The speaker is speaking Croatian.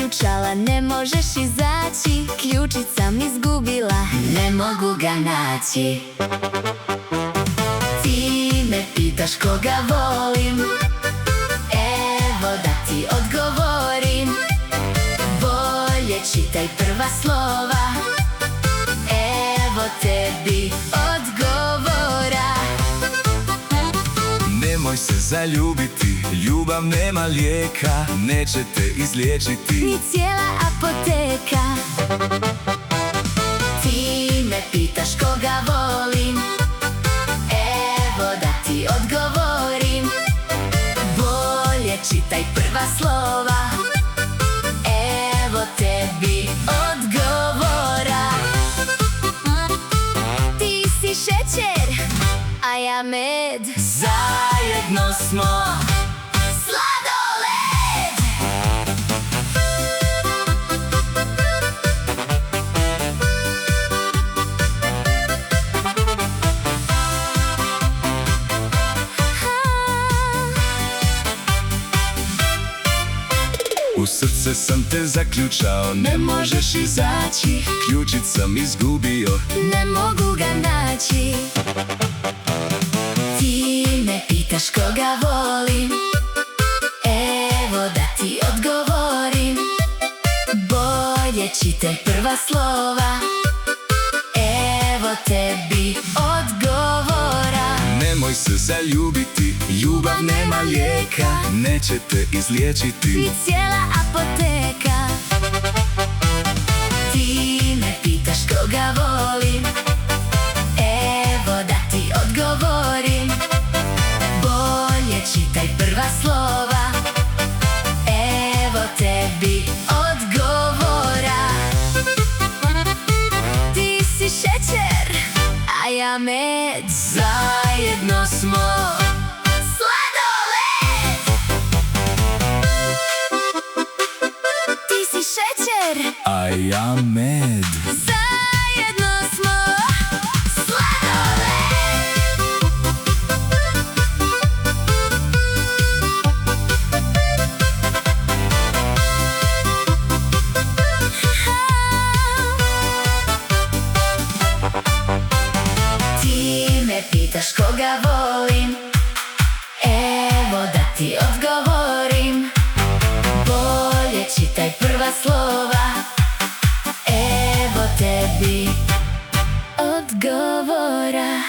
zaključala, ne možeš izaći. Ključić sam izgubila, ne mogu ga naći. Ti me pitaš koga volim, evo da ti odgovorim. Bolje čitaj prva slova, evo tebi odgovora. Nemoj se zaljubiti, ljubav nema lijeka, neće te izliječiti ni cijela apoteka. Ti me pitaš koga volim, evo da ti odgovorim. Bolje čitaj prva slova, evo tebi odgovora. Ti si šećer, a ja med, zajedno smo sladoled. U srce sam te zaključao, ne možeš izaći. Ključić sam izgubio, ne mogu ga naći. Ti me pitaš koga volim, evo da ti odgovorim. Bolje čitaj prva slova, evo tebi odgovora. nemoj se zaljubiti, ljubav nema lijeka, neće te izliječiti ni cijela apoteka. Ti me pitaš koga volim, evo da ti odgovorim. Bolje čitaj prva slova, evo tebi odgovora. Ti si šećer, a ja med, zajedno smo sladoled. Ti si šećer, a ja med. zajedno smo sladoled. Ti me pitaš koga volim, evo da ti odgovorim. Bolje čitaj prva slova, evo tebi odgovora.